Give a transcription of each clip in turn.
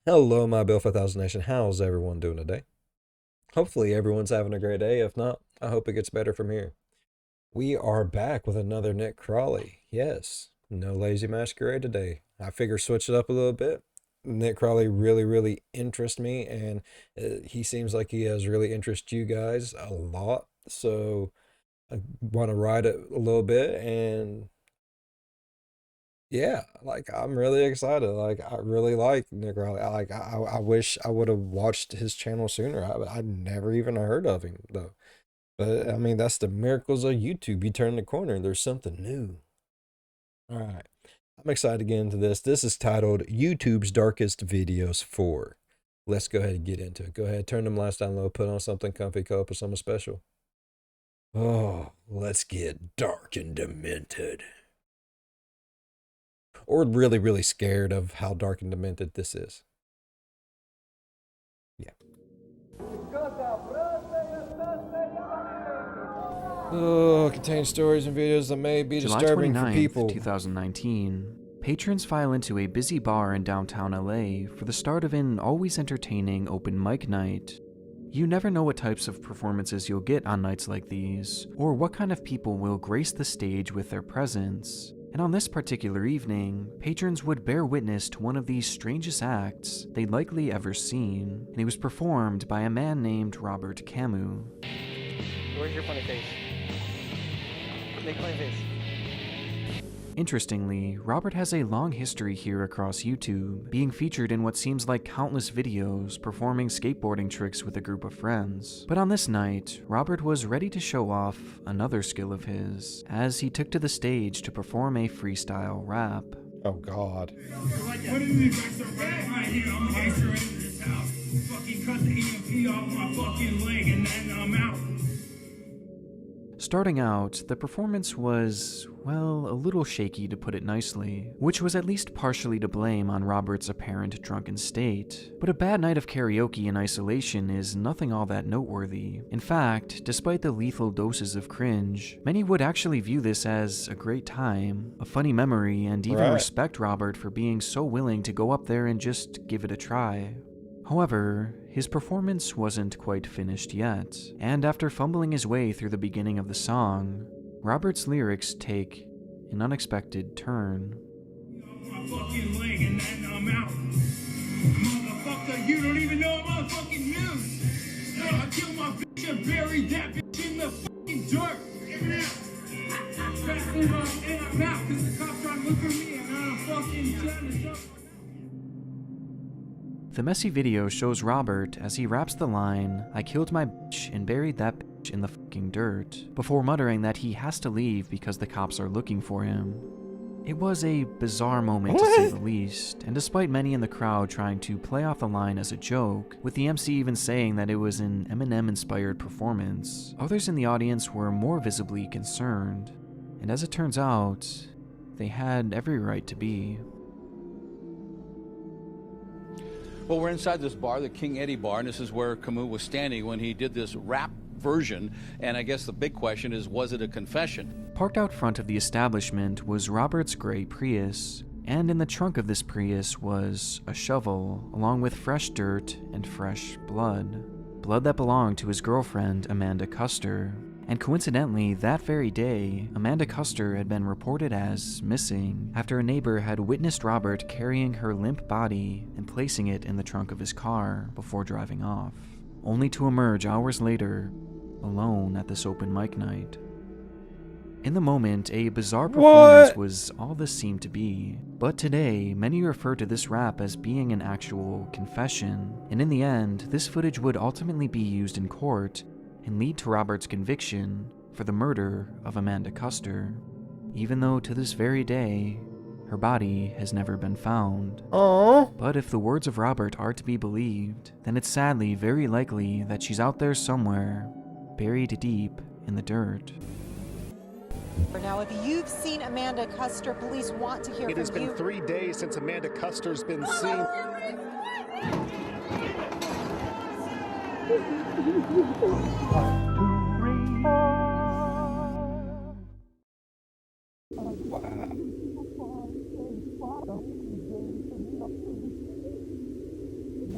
Hello, my Bill 5000 Nation. How's everyone doing today? Hopefully, everyone's having a great day. If not, I hope it gets better from here. We are back with another Nick Crowley. Yes, no lazy masquerade today. I figure switch it up a little bit. Nick Crowley really interests me, and he seems like he has really interested you guys a lot. So I want to ride it a little bit and yeah, like I'm really excited. Like I really like Nick Riley. I wish I would have watched his channel sooner. I never even heard of him though. But I mean, that's the miracles of YouTube. You turn the corner and there's something new. All right. I'm excited to get into this. This is titled YouTube's Darkest Videos 4. Let's go ahead and get into it. Go ahead, turn them lights down low, put on something comfy, cup up with something special. Oh, let's get dark and demented. Or really scared of how dark and demented this is. Yeah. Oh, contains stories and videos that may be July disturbing for 29th, people. 2019, patrons file into a busy bar in downtown LA for the start of an always entertaining open mic night. You never know what types of performances you'll get on nights like these, or what kind of people will grace the stage with their presence. And on this particular evening, patrons would bear witness to one of the strangest acts they'd likely ever seen, and it was performed by a man named Robert Camus. Where's your funny face? Make a funny face. Interestingly, Robert has a long history here across YouTube, being featured in what seems like countless videos performing skateboarding tricks with a group of friends. But on this night, Robert was ready to show off another skill of his, as he took to the stage to perform a freestyle rap. Oh, God. Starting out, the performance was, well, a little shaky to put it nicely, which was at least partially to blame on Robert's apparent drunken state. But a bad night of karaoke in isolation is nothing all that noteworthy. In fact, despite the lethal doses of cringe, many would actually view this as a great time, a funny memory, and even respect Robert for being so willing to go up there and just give it a try. However, his performance wasn't quite finished yet, and after fumbling his way through the beginning of the song, Robert's lyrics take an unexpected turn. Motherfucker, you don't even know my fucking news. I killed my bitch and buried that bitch in the fucking dirt. Back in my mouth, cause the cops trying to look for me and I'm fucking trying to jump. The messy video shows Robert as he raps the line, "I killed my bitch and buried that bitch in the fucking dirt," before muttering that he has to leave because the cops are looking for him. It was a bizarre moment to say the least, and despite many in the crowd trying to play off the line as a joke, with the MC even saying that it was an Eminem-inspired performance, others in the audience were more visibly concerned, and as it turns out, they had every right to be. Well, we're inside this bar, the King Eddie bar, and this is where Camus was standing when he did this rap version. And I guess the big question is, was it a confession? Parked out front of the establishment was Robert's gray Prius, and in the trunk of this Prius was a shovel, along with fresh dirt and fresh blood. Blood that belonged to his girlfriend, Amanda Custer. And coincidentally, that very day, Amanda Custer had been reported as missing after a neighbor had witnessed Robert carrying her limp body and placing it in the trunk of his car before driving off, only to emerge hours later, alone at this open mic night. In the moment, a bizarre performance was all this seemed to be, but today, many refer to this rap as being an actual confession, and in the end, this footage would ultimately be used in court and lead to Robert's conviction for the murder of Amanda Custer, even though to this very day, her body has never been found. Aww. But if the words of Robert are to be believed, then it's sadly very likely that she's out there somewhere, buried deep in the dirt. Now, if you've seen Amanda Custer, police want to hear from you. It has been 3 days since Amanda Custer's been seen.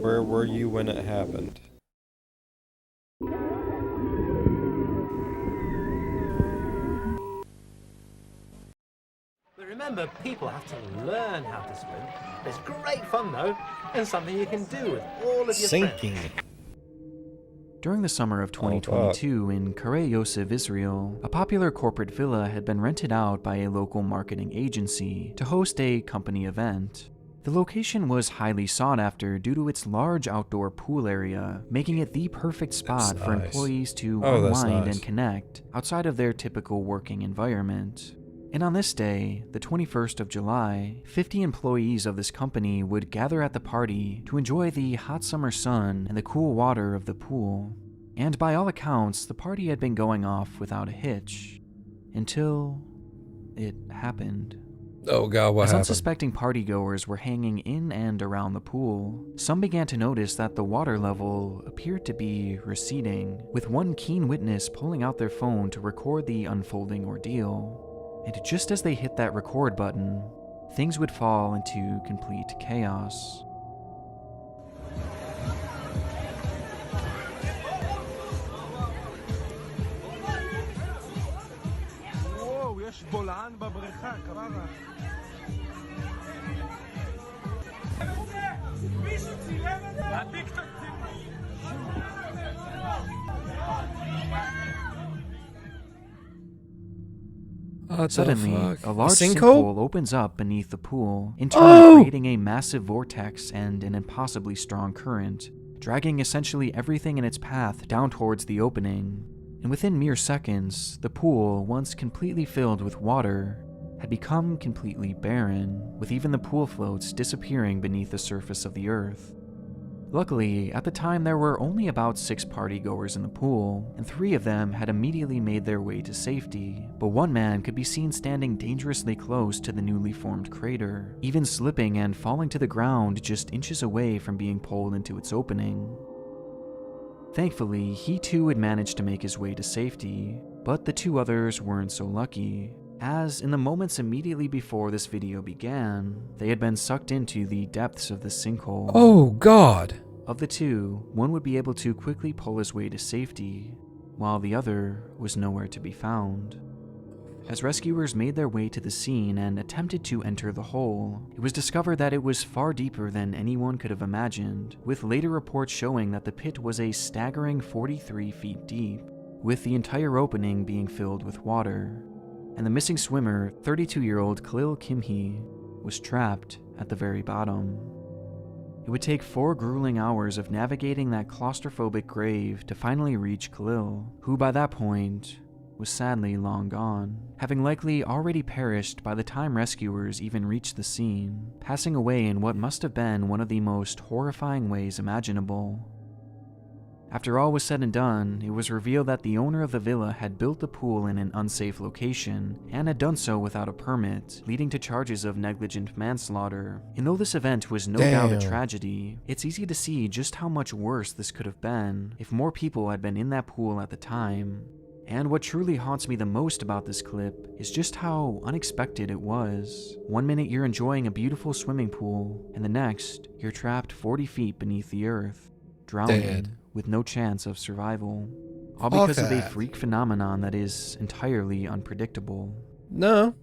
Where were you when it happened? But remember, people have to learn how to swim. It's great fun though, and something you can do with all of your Sinking. friends. During the summer of 2022 in Karei Yosef, Israel, a popular corporate villa had been rented out by a local marketing agency to host a company event. The location was highly sought after due to its large outdoor pool area, making it the perfect spot for employees to unwind and connect outside of their typical working environment. And on this day, the 21st of July, 50 employees of this company would gather at the party to enjoy the hot summer sun and the cool water of the pool. And by all accounts, the party had been going off without a hitch. Until it happened. Oh god, what As happened? unsuspecting partygoers were hanging in and around the pool, some began to notice that the water level appeared to be receding, with one keen witness pulling out their phone to record the unfolding ordeal. And just as they hit that record button, things would fall into complete chaos. Suddenly, a large sinkhole opens up beneath the pool, in turn creating a massive vortex and an impossibly strong current, dragging essentially everything in its path down towards the opening. And within mere seconds, the pool, once completely filled with water, had become completely barren, with even the pool floats disappearing beneath the surface of the earth. Luckily, at the time there were only about 6 partygoers in the pool, and 3 of them had immediately made their way to safety, but one man could be seen standing dangerously close to the newly formed crater, even slipping and falling to the ground just inches away from being pulled into its opening. Thankfully, he too had managed to make his way to safety, but the 2 others weren't so lucky, as in the moments immediately before this video began, they had been sucked into the depths of the sinkhole. Oh god! Of the 2, one would be able to quickly pull his way to safety, while the other was nowhere to be found. As rescuers made their way to the scene and attempted to enter the hole, it was discovered that it was far deeper than anyone could have imagined, with later reports showing that the pit was a staggering 43 feet deep, with the entire opening being filled with water. And the missing swimmer, 32-year-old Khalil Kimhi, was trapped at the very bottom. It would take 4 grueling hours of navigating that claustrophobic grave to finally reach Khalil, who by that point was sadly long gone, having likely already perished by the time rescuers even reached the scene, passing away in what must have been one of the most horrifying ways imaginable. After all was said and done, it was revealed that the owner of the villa had built the pool in an unsafe location and had done so without a permit, leading to charges of negligent manslaughter. And though this event was no doubt a tragedy, it's easy to see just how much worse this could have been if more people had been in that pool at the time. And what truly haunts me the most about this clip is just how unexpected it was. One minute you're enjoying a beautiful swimming pool, and the next, you're trapped 40 feet beneath the earth, drowning with no chance of survival. All because of a freak phenomenon that is entirely unpredictable. No.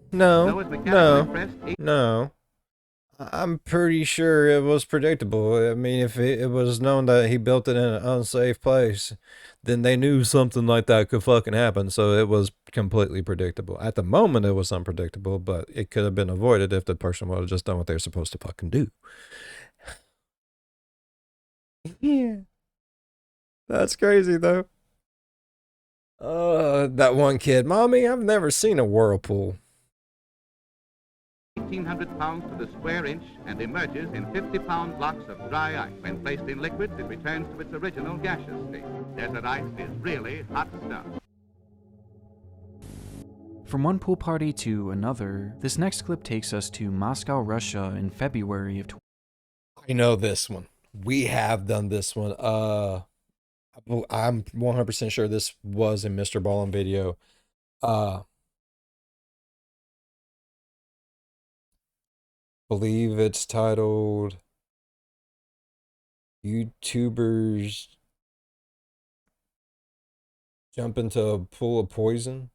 I'm pretty sure it was predictable. I mean, if it was known that he built it in an unsafe place, then they knew something like that could fucking happen, so it was completely predictable. At the moment, it was unpredictable, but it could have been avoided if the person would have just done what they're supposed to fucking do. Yeah. That's crazy, though. That one kid, Mommy, I've never seen a whirlpool. 1,800 pounds to the square inch and emerges in 50-pound blocks of dry ice. When placed in liquids, it returns to its original gaseous state. Desert ice is really hot stuff. From one pool party to another, this next clip takes us to Moscow, Russia in February of I know this one. We have done this one. I'm 100% sure this was a Mr. Ballin video. Believe it's titled YouTubers jump into a pool of poison.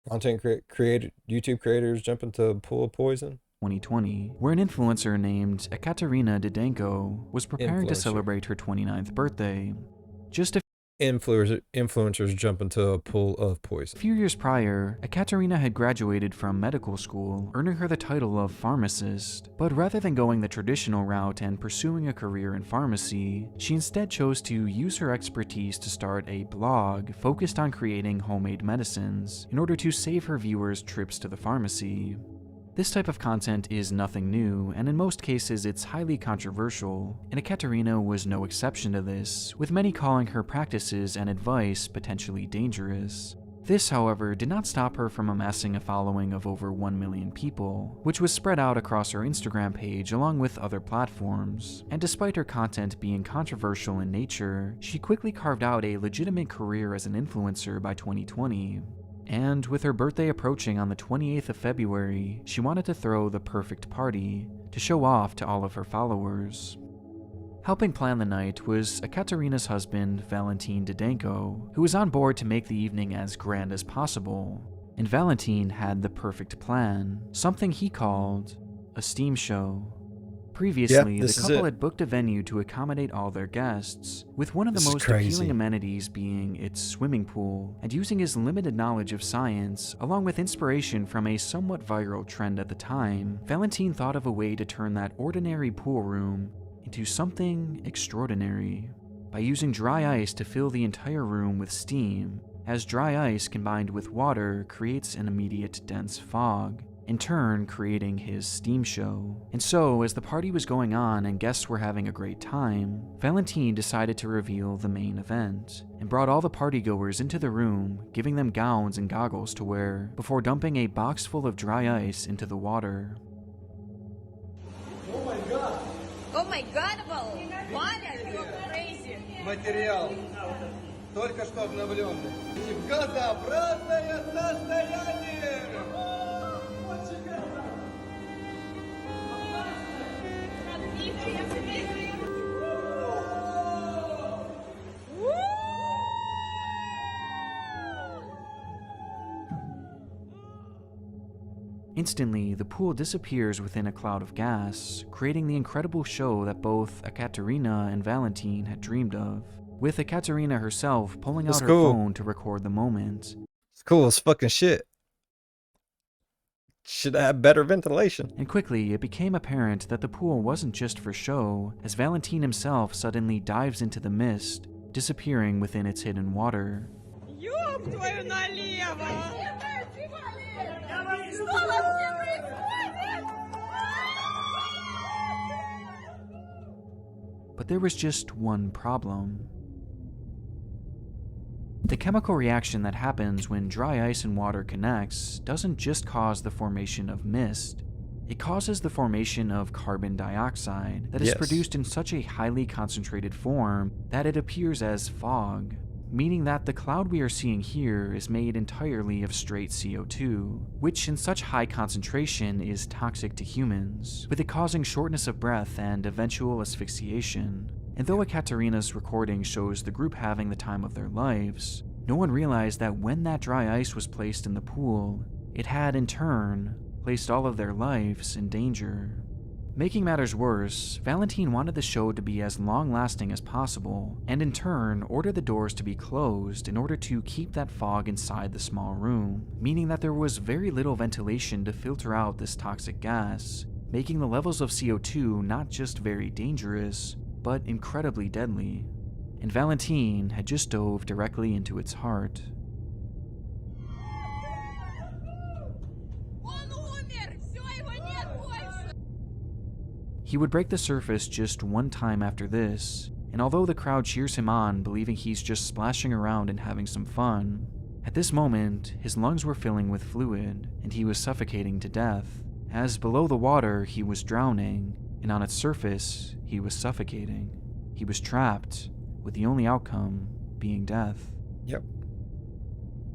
YouTube creators jump into a pool of poison. 2020, where an influencer named Ekaterina Didenko was preparing to celebrate her 29th birthday. Just a Influencers jump into a pool of poison. few years prior, Ekaterina had graduated from medical school, earning her the title of pharmacist. But rather than going the traditional route and pursuing a career in pharmacy, she instead chose to use her expertise to start a blog focused on creating homemade medicines in order to save her viewers trips to the pharmacy. This type of content is nothing new, and in most cases it's highly controversial, and Ekaterina was no exception to this, with many calling her practices and advice potentially dangerous. This, however, did not stop her from amassing a following of over 1 million people, which was spread out across her Instagram page along with other platforms. And despite her content being controversial in nature, she quickly carved out a legitimate career as an influencer by 2020. And with her birthday approaching on the 28th of February, she wanted to throw the perfect party to show off to all of her followers. Helping plan the night was Ekaterina's husband, Valentin Didenko, who was on board to make the evening as grand as possible. And Valentin had the perfect plan, something he called a steam show. Previously, the couple had booked a venue to accommodate all their guests, with one of the most appealing amenities being its swimming pool, and using his limited knowledge of science, along with inspiration from a somewhat viral trend at the time, Valentin thought of a way to turn that ordinary pool room into something extraordinary, by using dry ice to fill the entire room with steam, as dry ice combined with water creates an immediate dense fog, in turn creating his steam show. And so, as the party was going on and guests were having a great time, Valentin decided to reveal the main event, and brought all the partygoers into the room, giving them gowns and goggles to wear, before dumping a box full of dry ice into the water. Oh my god! Oh my god, water! You're crazy! Материал только что обновленный. Газообразное состояние! Instantly, the pool disappears within a cloud of gas, creating the incredible show that both Ekaterina and Valentin had dreamed of, with Ekaterina herself pulling out her phone to record the moment. It's cool as fucking shit. Should have better ventilation. And quickly, it became apparent that the pool wasn't just for show, as Valentin himself suddenly dives into the mist, disappearing within its hidden water. Ёб твою налево! But there was just one problem. The chemical reaction that happens when dry ice and water connects doesn't just cause the formation of mist, it causes the formation of carbon dioxide that is produced in such a highly concentrated form that it appears as fog, meaning that the cloud we are seeing here is made entirely of straight CO2, which in such high concentration is toxic to humans, with it causing shortness of breath and eventual asphyxiation. And though Ekaterina's recording shows the group having the time of their lives, no one realized that when that dry ice was placed in the pool, it had in turn placed all of their lives in danger. Making matters worse, Valentin wanted the show to be as long-lasting as possible, and in turn ordered the doors to be closed in order to keep that fog inside the small room, meaning that there was very little ventilation to filter out this toxic gas, making the levels of CO2 not just very dangerous, but incredibly deadly. And Valentin had just dove directly into its heart. He would break the surface just one time after this, and although the crowd cheers him on, believing he's just splashing around and having some fun, at this moment, his lungs were filling with fluid, and he was suffocating to death, as below the water he was drowning, and on its surface he was suffocating. He was trapped, with the only outcome being death. Yep.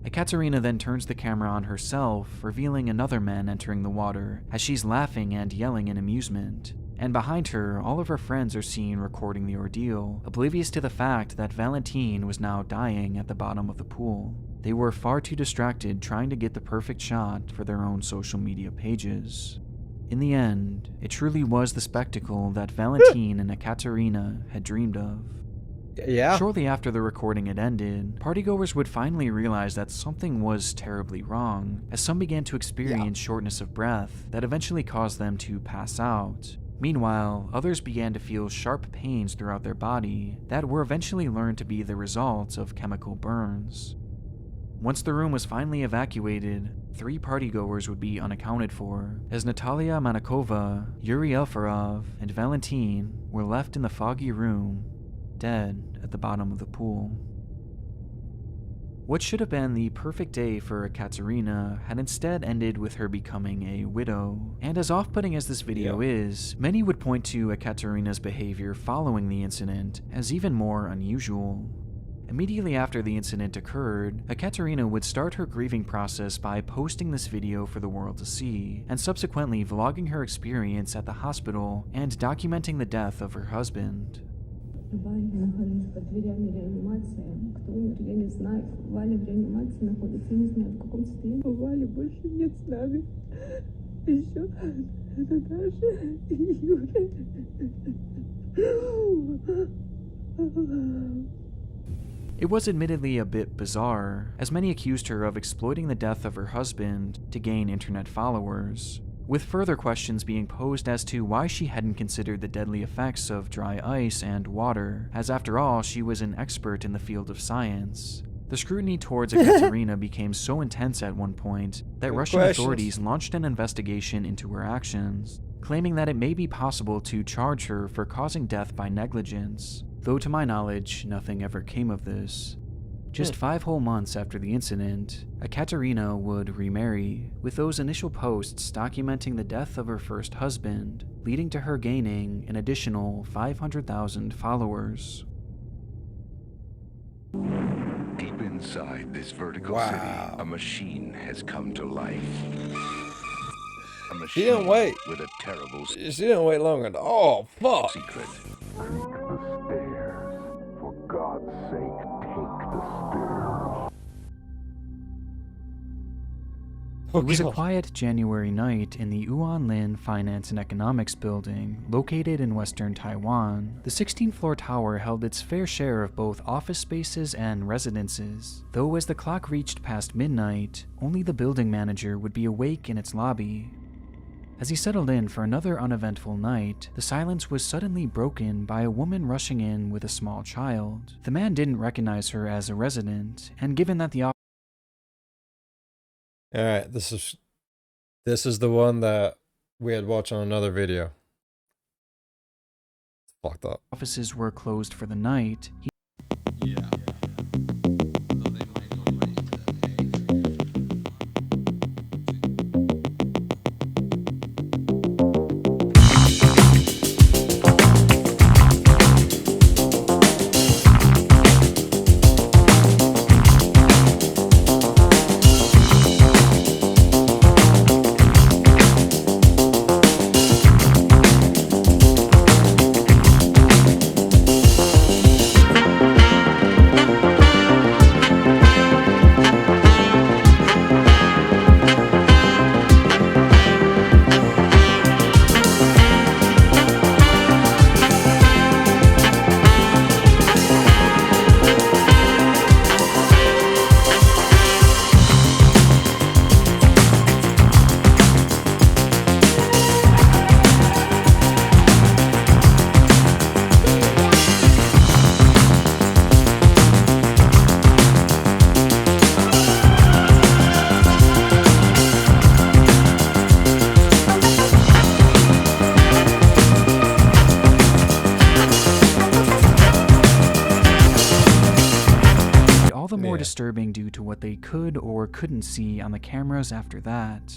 Ekaterina then turns the camera on herself, revealing another man entering the water, as she's laughing and yelling in amusement. and behind her, all of her friends are seen recording the ordeal, oblivious to the fact that Valentine was now dying at the bottom of the pool. They were far too distracted trying to get the perfect shot for their own social media pages. In the end, it truly was the spectacle that Valentine and Ekaterina had dreamed of. Yeah. Shortly after the recording had ended, partygoers would finally realize that something was terribly wrong, as some began to experience shortness of breath that eventually caused them to pass out. Meanwhile, others began to feel sharp pains throughout their body that were eventually learned to be the result of chemical burns. Once the room was finally evacuated, 3 partygoers would be unaccounted for, as Natalia Manakova, Yuri Elfarov, and Valentine were left in the foggy room, dead at the bottom of the pool. What should have been the perfect day for Ekaterina had instead ended with her becoming a widow, and as off-putting as this video is, many would point to Ekaterina's behavior following the incident as even more unusual. Immediately after the incident occurred, Ekaterina would start her grieving process by posting this video for the world to see, and subsequently vlogging her experience at the hospital and documenting the death of her husband. Валя находится под дверями реанимации. Кто умер, я не знаю. Валя в реанимации находится, я не знаю, в каком состоянии. Вали больше нет с нами. Еще Наташа и Юра. It was admittedly a bit bizarre, as many accused her of exploiting the death of her husband to gain internet followers, with further questions being posed as to why she hadn't considered the deadly effects of dry ice and water, as after all, she was an expert in the field of science. The scrutiny towards Ekaterina became so intense at one point that Russian authorities launched an investigation into her actions, claiming that it may be possible to charge her for causing death by negligence, though to my knowledge, nothing ever came of this. Just 5 whole months after the incident, Ekaterina would remarry, with those initial posts documenting the death of her first husband, leading to her gaining an additional 500,000 followers. Deep inside this vertical city, a machine has come to life. A machine She didn't wait. With a terrible She didn't wait long at all. Fuck. Secret. Take the stairs. For God's sake, take the stairs. It was a quiet January night in the Yuanlin Finance and Economics building, located in western Taiwan. The 16th-floor tower held its fair share of both office spaces and residences, though as the clock reached past midnight, only the building manager would be awake in its lobby. As he settled in for another uneventful night, the silence was suddenly broken by a woman rushing in with a small child. The man didn't recognize her as a resident, and given that the Alright, this is the one that we had watched on another video. Fucked up. offices were closed for the night, more disturbing due to what they could or couldn't see on the cameras after that.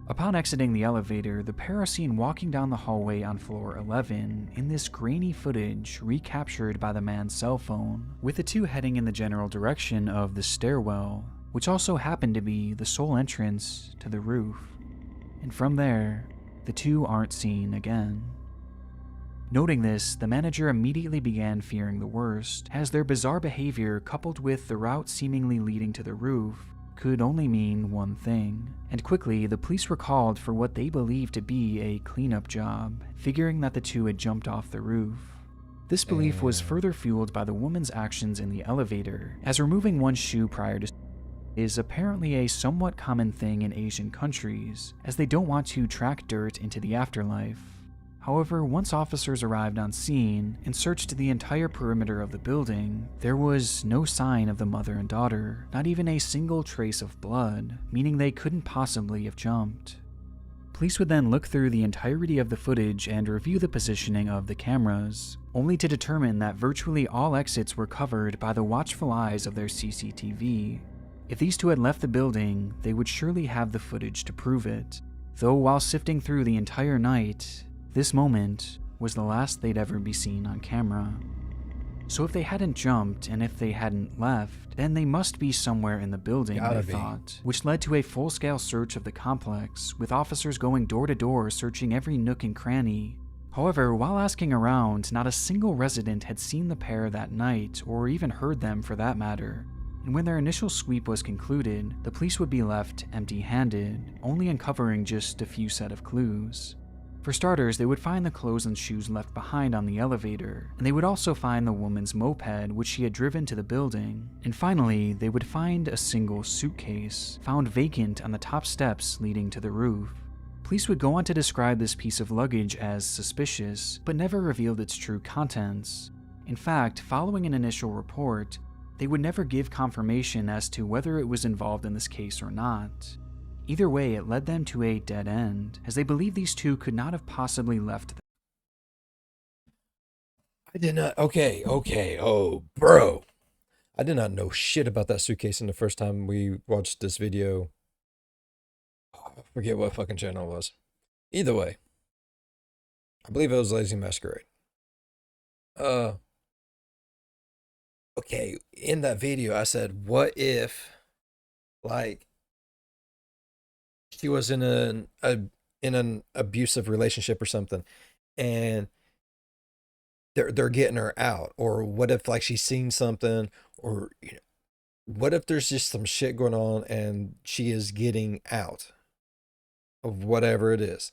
Upon exiting the elevator, the pair are seen walking down the hallway on floor 11 in this grainy footage recaptured by the man's cell phone, with the two heading in the general direction of the stairwell, which also happened to be the sole entrance to the roof. And from there, the two aren't seen again. Noting this, the manager immediately began fearing the worst, as their bizarre behavior coupled with the route seemingly leading to the roof could only mean one thing. And quickly, the police were called for what they believed to be a cleanup job, figuring that the two had jumped off the roof. This belief was further fueled by the woman's actions in the elevator, as removing one's shoe prior to is apparently a somewhat common thing in Asian countries, as they don't want to track dirt into the afterlife. However, once officers arrived on scene and searched the entire perimeter of the building, there was no sign of the mother and daughter, not even a single trace of blood, meaning they couldn't possibly have jumped. Police would then look through the entirety of the footage and review the positioning of the cameras, only to determine that virtually all exits were covered by the watchful eyes of their CCTV. If these two had left the building, they would surely have the footage to prove it, though while sifting through the entire night, this moment was the last they'd ever be seen on camera. So if they hadn't jumped and if they hadn't left, then they must be somewhere in the building, they thought, which led to a full-scale search of the complex, with officers going door to door searching every nook and cranny. However, while asking around, not a single resident had seen the pair that night, or even heard them for that matter. And when their initial sweep was concluded, the police would be left empty-handed, only uncovering just a few set of clues. For starters, they would find the clothes and shoes left behind on the elevator, and they would also find the woman's moped which she had driven to the building. And finally, they would find a single suitcase, found vacant on the top steps leading to the roof. Police would go on to describe this piece of luggage as suspicious, but never revealed its true contents. In fact, following an initial report, they would never give confirmation as to whether it was involved in this case or not. Either way, it led them to a dead end, as they believed these two could not have possibly left. I did not. Okay. Oh, bro. I did not know shit about that suitcase in the first time we watched this video. I forget what fucking channel it was. Either way, I believe it was Lazy Masquerade. Okay, in that video, I said, what if, like, she was in an abusive relationship or something, and they're getting her out? Or what if, like, she's seen something, or what if there's just some shit going on and she is getting out of whatever it is?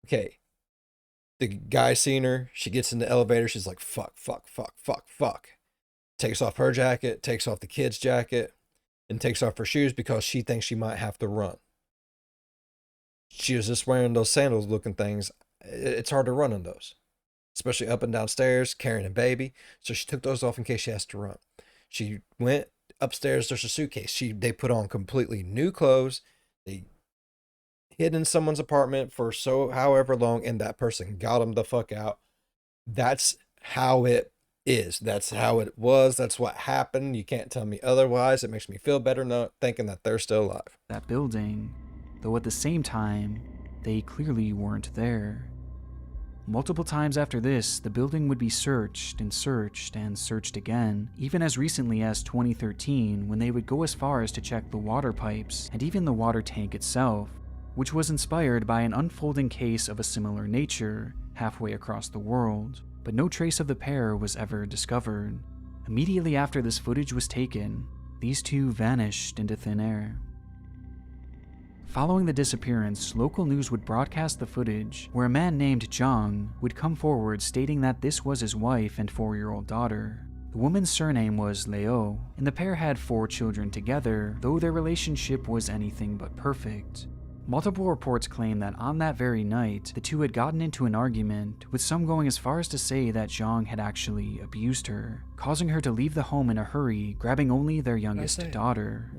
Okay, the guy seen her, she gets in the elevator, she's like, fuck. Takes off her jacket, takes off the kid's jacket, and takes off her shoes because she thinks she might have to run. She was just wearing those sandals looking things. It's hard to run in those, especially up and down stairs, carrying a baby. So she took those off in case she has to run. She went upstairs, there's a suitcase. They put on completely new clothes. They hid in someone's apartment for however long, and that person got them the fuck out. That's how it is. That's how it was. That's what happened. You can't tell me otherwise. It makes me feel better not thinking that they're still alive. That building, though at the same time, they clearly weren't there. Multiple times after this, the building would be searched and searched and searched again, even as recently as 2013, when they would go as far as to check the water pipes and even the water tank itself, which was inspired by an unfolding case of a similar nature halfway across the world. But no trace of the pair was ever discovered. Immediately after this footage was taken, these two vanished into thin air. Following the disappearance, local news would broadcast the footage where a man named Zhang would come forward stating that this was his wife and 4-year-old daughter. The woman's surname was Leo, and the pair had 4 children together, though their relationship was anything but perfect. Multiple reports claim that on that very night, the two had gotten into an argument, with some going as far as to say that Zhang had actually abused her, causing her to leave the home in a hurry, grabbing only their youngest daughter.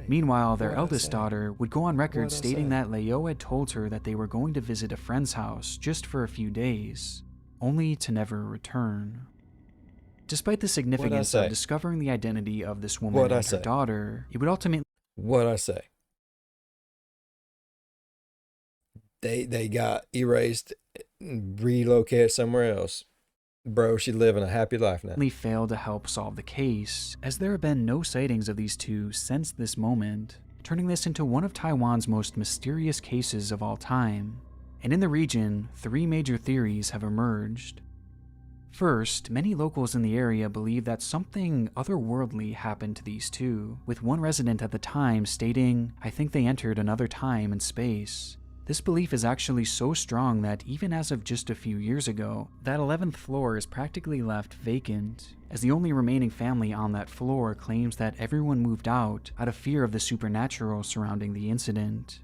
Meanwhile, their eldest daughter would go on record stating that Leo had told her that they were going to visit a friend's house just for a few days, only to never return. Despite the significance of discovering the identity of this woman and her daughter, it would ultimately... What'd I say? They got erased, relocated somewhere else. Bro, she's living a happy life now. Failed to help solve the case, as there have been no sightings of these two since this moment, turning this into one of Taiwan's most mysterious cases of all time. And in the region, 3 major theories have emerged. First, many locals in the area believe that something otherworldly happened to these two, with one resident at the time stating, "I think they entered another time and space." This belief is actually so strong that even as of just a few years ago, that 11th floor is practically left vacant, as the only remaining family on that floor claims that everyone moved out of fear of the supernatural surrounding the incident.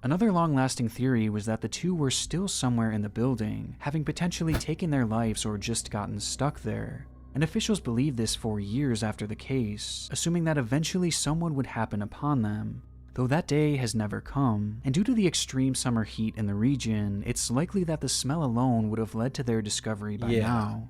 Another long-lasting theory was that the two were still somewhere in the building, having potentially taken their lives or just gotten stuck there. And officials believed this for years after the case, assuming that eventually someone would happen upon them. Though that day has never come, and due to the extreme summer heat in the region, it's likely that the smell alone would have led to their discovery by now.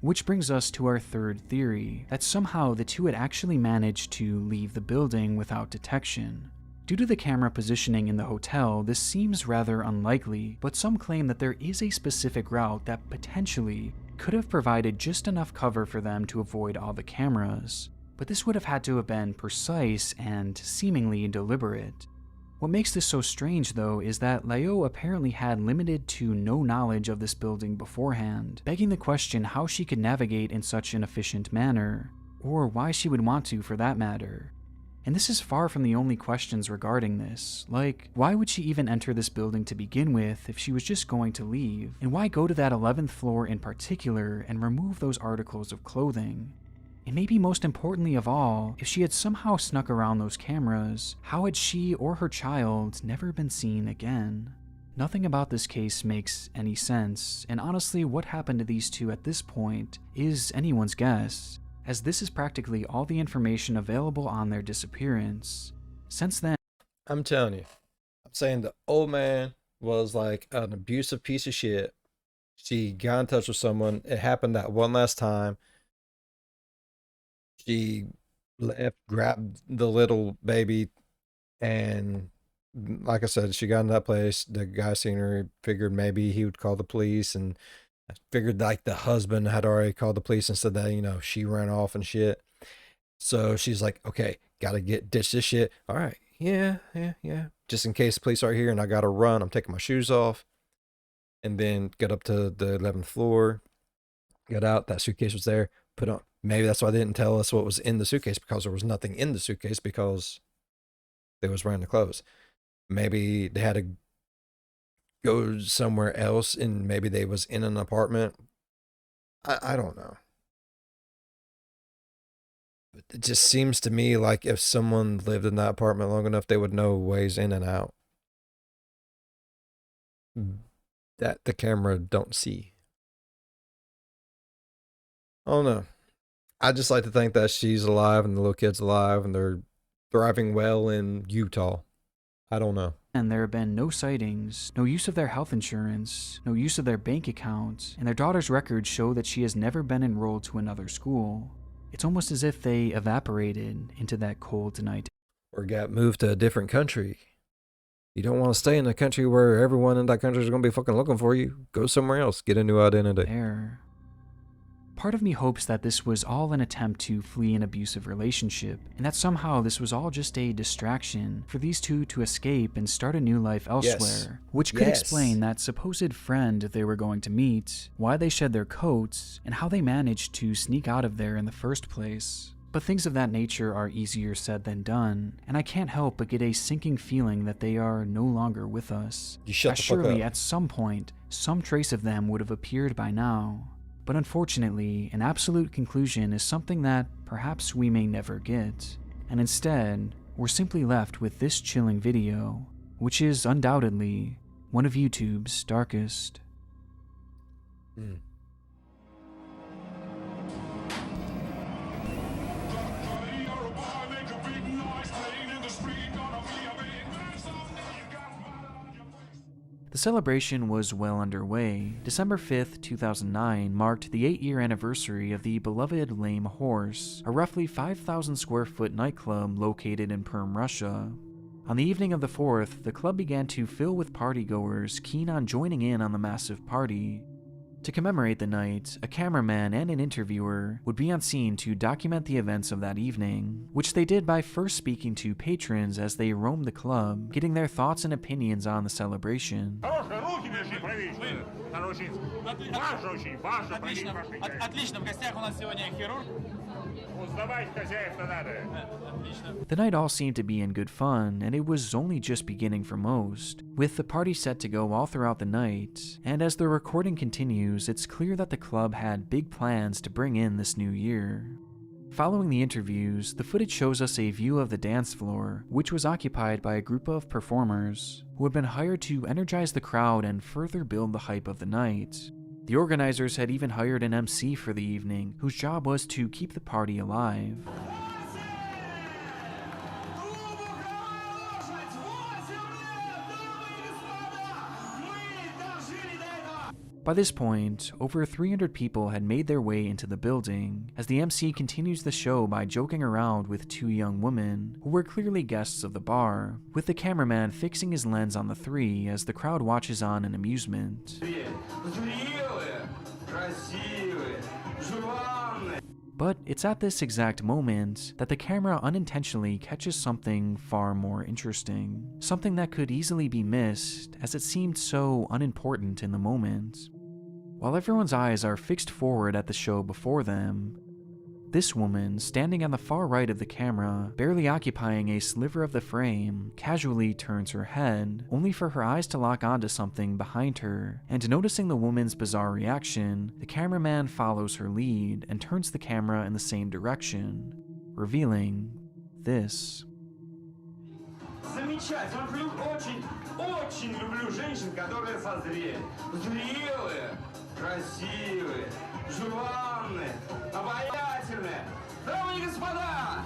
Which brings us to our third theory, that somehow the two had actually managed to leave the building without detection. Due to the camera positioning in the hotel, this seems rather unlikely, but some claim that there is a specific route that potentially could have provided just enough cover for them to avoid all the cameras. But this would have had to have been precise and seemingly deliberate. What makes this so strange though is that Lao apparently had limited to no knowledge of this building beforehand, begging the question how she could navigate in such an efficient manner, or why she would want to for that matter. And this is far from the only questions regarding this, like, why would she even enter this building to begin with if she was just going to leave? And why go to that 11th floor in particular and remove those articles of clothing? And maybe most importantly of all, if she had somehow snuck around those cameras, how had she or her child never been seen again? Nothing about this case makes any sense, and honestly what happened to these two at this point is anyone's guess, as this is practically all the information available on their disappearance. Since then, I'm telling you, I'm saying the old man was like an abusive piece of shit. She got in touch with someone. It happened that one last time. She left, grabbed the little baby, and like I said, she got in that place. The guy seen her, figured maybe he would call the police, and I figured like the husband had already called the police and said that, you know, she ran off and shit. So she's like, okay, gotta ditch this shit. All right, yeah. Just in case the police are here and I gotta run, I'm taking my shoes off. And then get up to the 11th floor, get out, that suitcase was there, put on. Maybe that's why they didn't tell us what was in the suitcase, because there was nothing in the suitcase because they was wearing the clothes. Maybe they had to go somewhere else and maybe they was in an apartment. I don't know. But it just seems to me like if someone lived in that apartment long enough, they would know ways in and out that the camera don't see. I don't know. I just like to think that she's alive and the little kid's alive and they're thriving well in Utah. I don't know. And there have been no sightings, no use of their health insurance, no use of their bank accounts, and their daughter's records show that she has never been enrolled to another school. It's almost as if they evaporated into that cold night. Or got moved to a different country. You don't want to stay in a country where everyone in that country is going to be fucking looking for you. Go somewhere else. Get a new identity. Part of me hopes that this was all an attempt to flee an abusive relationship, and that somehow this was all just a distraction for these two to escape and start a new life elsewhere, which could explain that supposed friend they were going to meet, why they shed their coats, and how they managed to sneak out of there in the first place. But things of that nature are easier said than done, and I can't help but get a sinking feeling that they are no longer with us. As surely at some point, some trace of them would have appeared by now. But unfortunately, an absolute conclusion is something that perhaps we may never get, and instead, we're simply left with this chilling video, which is undoubtedly one of YouTube's darkest. The celebration was well underway. December 5th, 2009 marked the 8-year anniversary of the beloved Lame Horse, a roughly 5,000 square foot nightclub located in Perm, Russia. On the evening of the 4th, the club began to fill with partygoers keen on joining in on the massive party. To commemorate the night, a cameraman and an interviewer would be on scene to document the events of that evening, which they did by first speaking to patrons as they roamed the club, getting their thoughts and opinions on the celebration. The night all seemed to be in good fun, and it was only just beginning for most, with the party set to go all throughout the night, and as the recording continues, it's clear that the club had big plans to bring in this new year. Following the interviews, the footage shows us a view of the dance floor, which was occupied by a group of performers who had been hired to energize the crowd and further build the hype of the night. The organizers had even hired an MC for the evening, whose job was to keep the party alive. By this point, over 300 people had made their way into the building, as the MC continues the show by joking around with two young women, who were clearly guests of the bar, with the cameraman fixing his lens on the three as the crowd watches on in amusement. But it's at this exact moment that the camera unintentionally catches something far more interesting, something that could easily be missed as it seemed so unimportant in the moment. While everyone's eyes are fixed forward at the show before them, this woman, standing on the far right of the camera, barely occupying a sliver of the frame, casually turns her head, only for her eyes to lock onto something behind her, and noticing the woman's bizarre reaction, the cameraman follows her lead and turns the camera in the same direction, revealing this. Замечательно, очень люблю женщин, которые созрели, зрелые, красивые, желанные, обаятельные. Дамы и господа!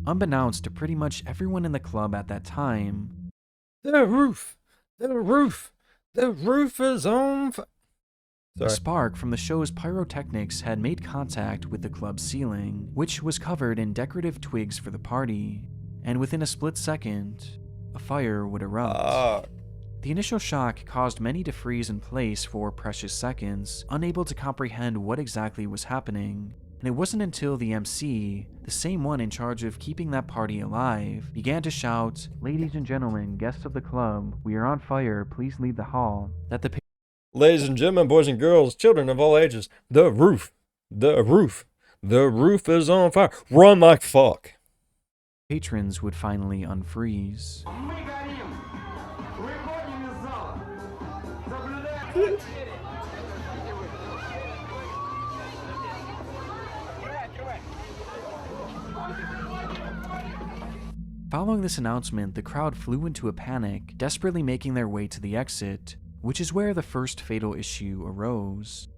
Unbeknownst to pretty much everyone in the club at that time, the roof is on fire. A spark from the show's pyrotechnics had made contact with the club's ceiling, which was covered in decorative twigs for the party, and within a split second, a fire would erupt. The initial shock caused many to freeze in place for precious seconds, unable to comprehend what exactly was happening, and it wasn't until the MC, the same one in charge of keeping that party alive, began to shout, "Ladies and gentlemen, guests of the club, we are on fire, please leave the hall," that the Ladies and gentlemen, boys and girls, children of all ages, the roof is on fire. Run like fuck. Patrons would finally unfreeze. Following this announcement, the crowd flew into a panic, desperately making their way to the exit, which is where the first fatal issue arose.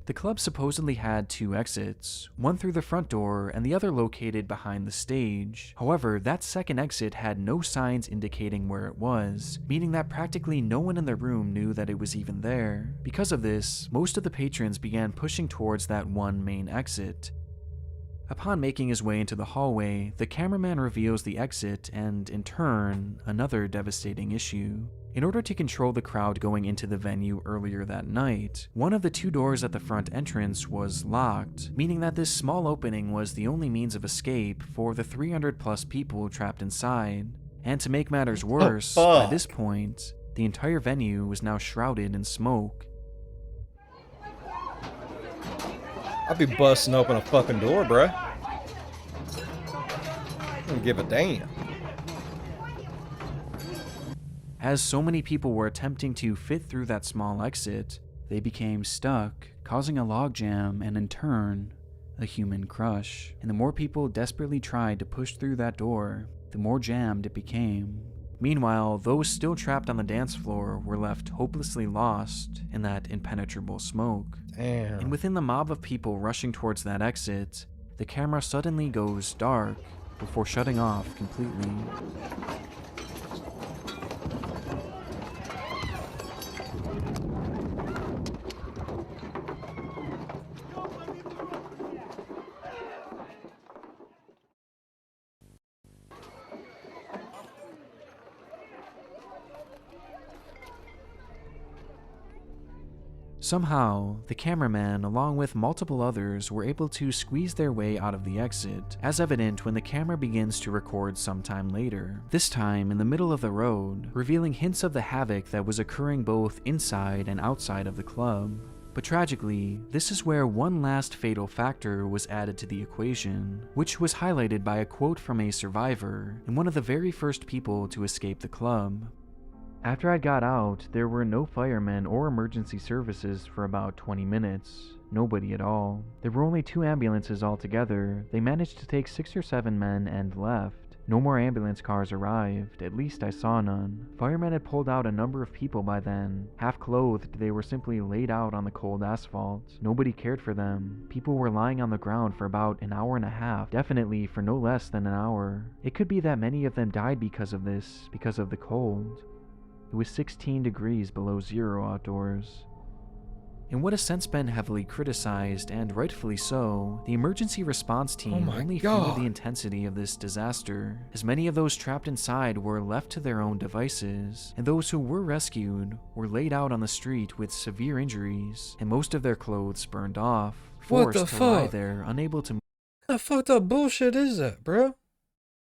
The club supposedly had two exits, one through the front door and the other located behind the stage. However, that second exit had no signs indicating where it was, meaning that practically no one in the room knew that it was even there. Because of this, most of the patrons began pushing towards that one main exit. Upon making his way into the hallway, the cameraman reveals the exit and, in turn, another devastating issue. In order to control the crowd going into the venue earlier that night, one of the two doors at the front entrance was locked, meaning that this small opening was the only means of escape for the 300 plus people trapped inside. And to make matters worse, by this point, the entire venue was now shrouded in smoke. I'd be busting open a fucking door, bruh. I don't give a damn. As so many people were attempting to fit through that small exit, they became stuck, causing a logjam and in turn, a human crush. And the more people desperately tried to push through that door, the more jammed it became. Meanwhile, those still trapped on the dance floor were left hopelessly lost in that impenetrable smoke. Damn. And within the mob of people rushing towards that exit, the camera suddenly goes dark before shutting off completely. Somehow, the cameraman, along with multiple others, were able to squeeze their way out of the exit, as evident when the camera begins to record sometime later, this time in the middle of the road, revealing hints of the havoc that was occurring both inside and outside of the club. But tragically, this is where one last fatal factor was added to the equation, which was highlighted by a quote from a survivor and one of the very first people to escape the club. After I got out, there were no firemen or emergency services for about 20 minutes. Nobody at all. There were only 2 ambulances altogether. They managed to take 6 or 7 men and left. No more ambulance cars arrived, at least I saw none. Firemen had pulled out a number of people by then. Half clothed, they were simply laid out on the cold asphalt. Nobody cared for them. People were lying on the ground for about an hour and a half, definitely for no less than an hour. It could be that many of them died because of this, because of the cold. It was 16 degrees below zero outdoors. In what has since been heavily criticized, and rightfully so, the emergency response team only fueled the intensity of this disaster, as many of those trapped inside were left to their own devices, and those who were rescued were laid out on the street with severe injuries, and most of their clothes burned off, forced to lie there, unable to What the fucked up bullshit is that, bro?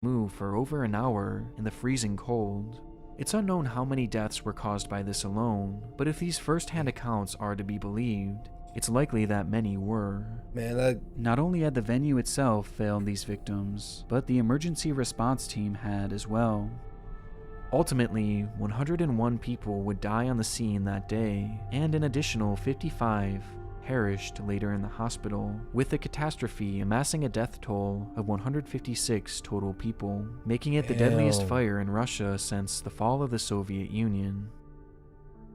move for over an hour in the freezing cold. It's unknown how many deaths were caused by this alone, but if these first-hand accounts are to be believed, it's likely that many were. Man, Not only had the venue itself failed these victims, but the emergency response team had as well. Ultimately, 101 people would die on the scene that day, and an additional 55 perished later in the hospital, with the catastrophe amassing a death toll of 156 total people, making it the deadliest fire in Russia since the fall of the Soviet Union.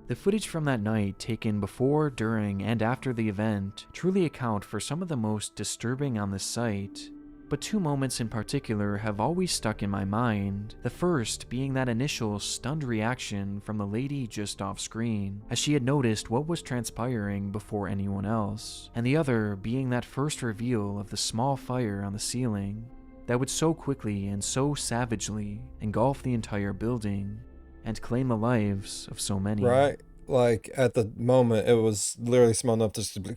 The footage from that night, taken before, during, and after the event, truly account for some of the most disturbing on the site. But 2 moments in particular have always stuck in my mind, the first being that initial stunned reaction from the lady just off screen, as she had noticed what was transpiring before anyone else, and the other being that first reveal of the small fire on the ceiling that would so quickly and so savagely engulf the entire building and claim the lives of so many. Right? Like, at the moment, it was literally small enough to be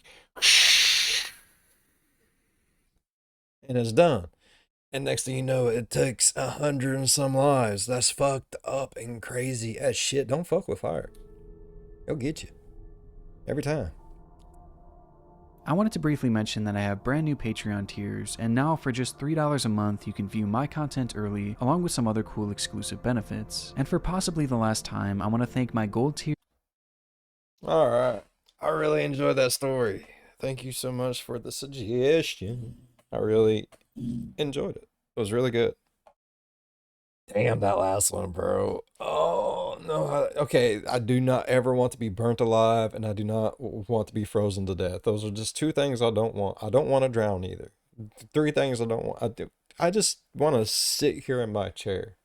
and it's done. And next thing you know, it takes 100 and some lives. That's fucked up and crazy as shit. Don't fuck with fire. It'll get you. Every time. I wanted to briefly mention that I have brand new Patreon tiers, and now for just $3 a month you can view my content early, along with some other cool exclusive benefits. And for possibly the last time, I want to thank my gold tier. Alright. I really enjoyed that story. Thank you so much for the suggestion. I really enjoyed it. It was really good. Damn, that last one, bro. Oh, no. Okay, I do not ever want to be burnt alive, and I do not want to be frozen to death. Those are just 2 things I don't want. I don't want to drown either. 3 things I don't want. I just want to sit here in my chair.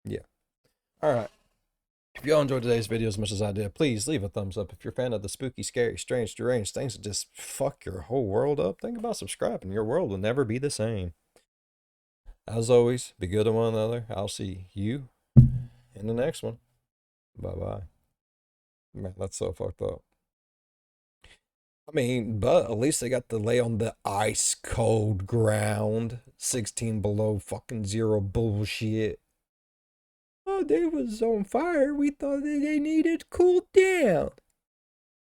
Yeah. Alright. If y'all enjoyed today's video as much as I did, please leave a thumbs up. If you're a fan of the spooky, scary, strange, deranged things that just fuck your whole world up, think about subscribing. Your world will never be the same. As always, be good to one another. I'll see you in the next one. Bye-bye. Man, that's so fucked up. I mean, but at least they got to lay on the ice cold ground. 16 below fucking zero bullshit. Oh, they was on fire. We thought they needed cooled down.